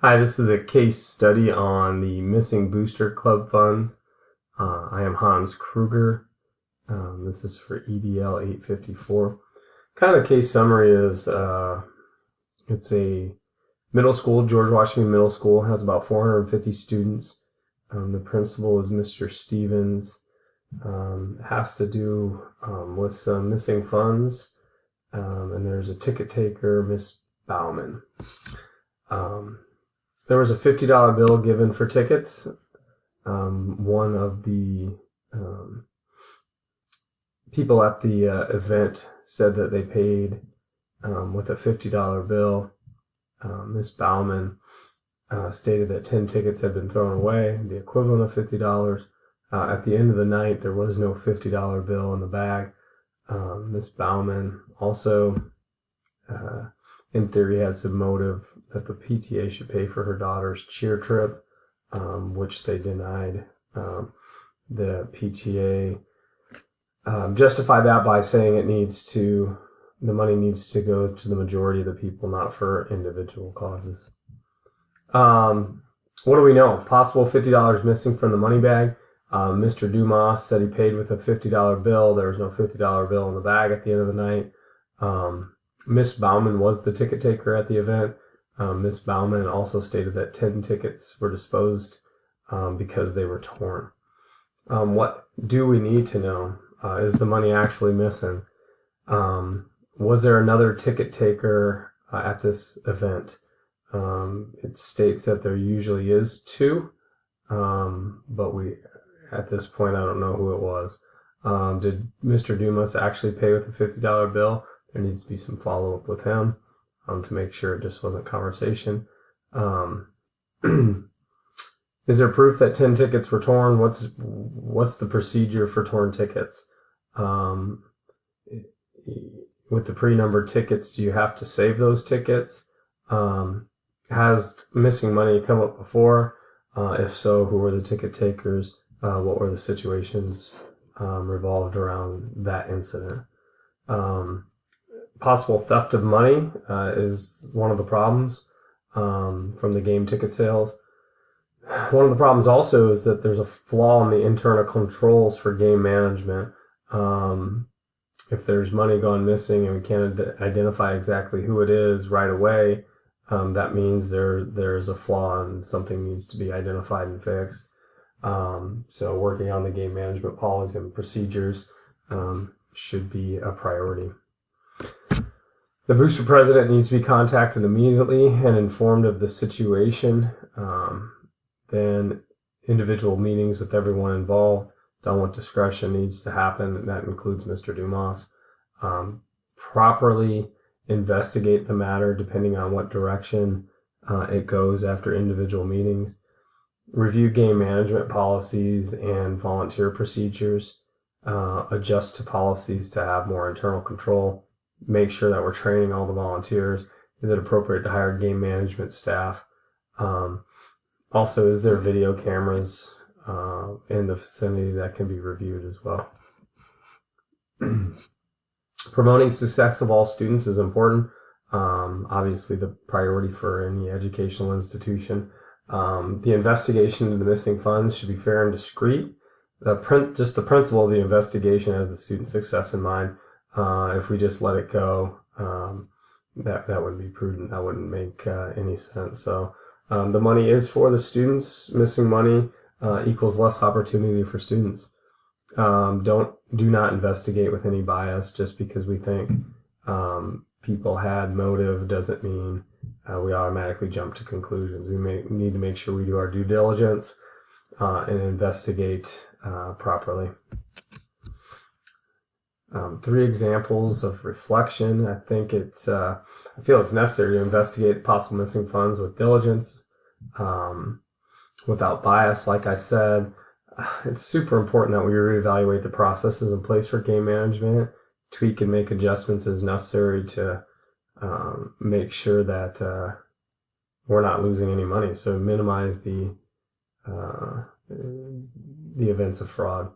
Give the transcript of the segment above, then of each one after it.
Hi, this is a case study on the missing booster club funds. I am Hans Kruger. This is for EDL 854. Kind of case summary is it's a middle school, George Washington Middle School, has about 450 students. The principal is Mr. Stevens. It has to do with some missing funds, and there's a ticket taker, Miss Bauman. There was a $50 bill given for tickets. One of the people at the event said that they paid with a $50 bill. Miss Bauman stated that 10 tickets had been thrown away, the equivalent of $50. At the end of the night, there was no $50 bill in the bag. Miss Bauman also, in theory, had some motive that the PTA should pay for her daughter's cheer trip, which they denied. The PTA justified that by saying the money needs to go to the majority of the people, not for individual causes. What do we know? Possible $50 missing from the money bag. Mr. Dumas said he paid with a $50 bill. There was no $50 bill in the bag at the end of the night. Miss Bauman was the ticket taker at the event. Miss Bauman also stated that 10 tickets were disposed because they were torn. What do we need to know? Is the money actually missing? Was there another ticket taker at this event? It states that there usually is two, but at this point, I don't know who it was. Did Mr. Dumas actually pay with a $50 bill? There needs to be some follow-up with him to make sure it just wasn't conversation. Is there proof that 10 tickets were torn? What's the procedure for torn tickets? With the pre-numbered tickets, do you have to save those tickets? Has missing money come up before? If so, who were the ticket takers? What were the situations revolved around that incident? Possible theft of money is one of the problems from the game ticket sales. One of the problems also is that there's a flaw in the internal controls for game management. If there's money gone missing and we can't identify exactly who it is right away, that means there's a flaw and something needs to be identified and fixed. So working on the game management policy and procedures should be a priority. The booster president needs to be contacted immediately and informed of the situation. Then individual meetings with everyone involved, done with discretion, needs to happen, and that includes Mr. Dumas. Properly investigate the matter depending on what direction it goes after individual meetings. Review game management policies and volunteer procedures. Adjust to policies to have more internal control. Make sure that we're training all the volunteers. Is it appropriate to hire game management staff? Also, is there video cameras in the vicinity that can be reviewed as well? Promoting success of all students is important. Obviously, the priority for any educational institution. The investigation into the missing funds should be fair and discreet. Just the principle of the investigation has the student success in mind. If we just let it go, that wouldn't be prudent. That wouldn't make any sense. So the money is for the students. Missing money equals less opportunity for students. Do not investigate with any bias. Just because we think people had motive doesn't mean we automatically jump to conclusions. We need to make sure we do our due diligence and investigate properly. 3 examples of reflection. I feel it's necessary to investigate possible missing funds with diligence, without bias. Like I said, it's super important that we reevaluate the processes in place for game management, tweak and make adjustments as necessary to make sure that we're not losing any money. So minimize the events of fraud.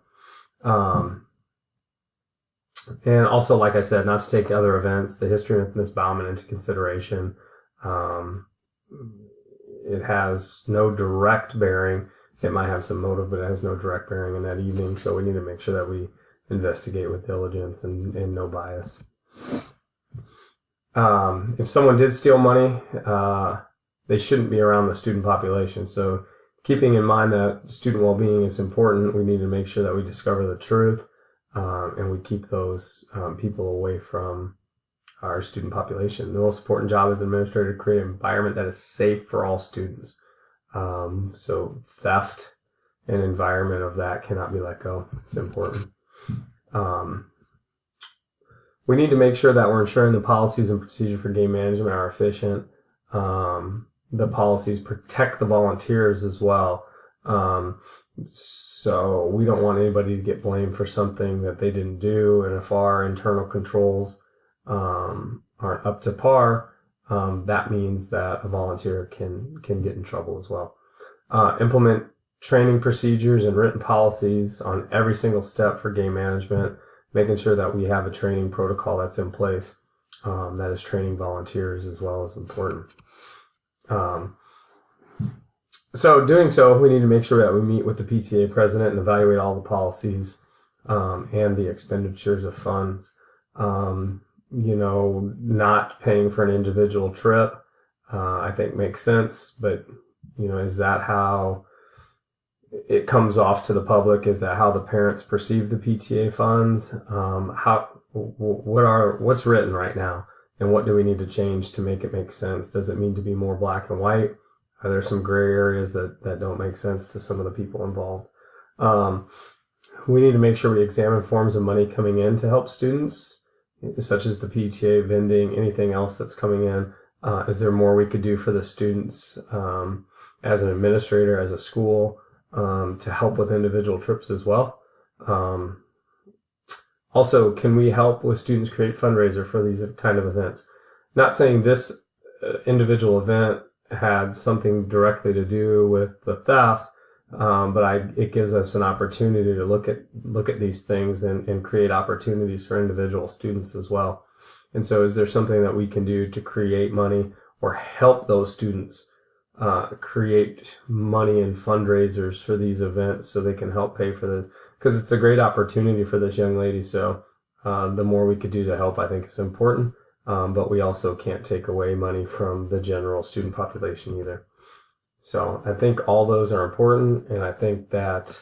And also, like I said, not to take other events, the history of Ms. Bauman into consideration. it has no direct bearing. It might have some motive, but it has no direct bearing in that evening. So we need to make sure that we investigate with diligence and no bias. If someone did steal money, they shouldn't be around the student population. So keeping in mind that student well-being is important, we need to make sure that we discover the truth, and we keep those people away from our student population. The most important job as an administrator to create an environment that is safe for all students. So theft and environment of that cannot be let go. It's important. We need to make sure that we're ensuring the policies and procedures for game management are efficient. The policies protect the volunteers as well. So we don't want anybody to get blamed for something that they didn't do. And if our internal controls aren't up to par, that means that a volunteer can get in trouble as well. Implement training procedures and written policies on every single step for game management, making sure that we have a training protocol that's in place that is training volunteers as well as important. So doing so, we need to make sure that we meet with the PTA president and evaluate all the policies and the expenditures of funds. Not paying for an individual trip, I think makes sense, but is that how it comes off to the public? Is that how the parents perceive the PTA funds? What's written right now, and what do we need to change to make it make sense? Does it need to be more black and white? Are there some gray areas that don't make sense to some of the people involved? We need to make sure we examine forms of money coming in to help students, such as the PTA, vending, anything else that's coming in. Is there more we could do for the students as an administrator, as a school, to help with individual trips as well? Also, can we help with students create fundraiser for these kind of events? Not saying this individual event had something directly to do with the theft, but it gives us an opportunity to look at these things and create opportunities for individual students as well. And so is there something that we can do to create money or help those students create money and fundraisers for these events so they can help pay for this? Because it's a great opportunity for this young lady. So the more we could do to help, I think is important. But we also can't take away money from the general student population either. So I think all those are important, and I think that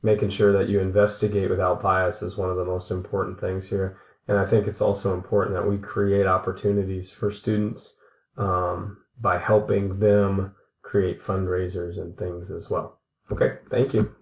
making sure that you investigate without bias is one of the most important things here. And I think it's also important that we create opportunities for students by helping them create fundraisers and things as well. Okay, thank you.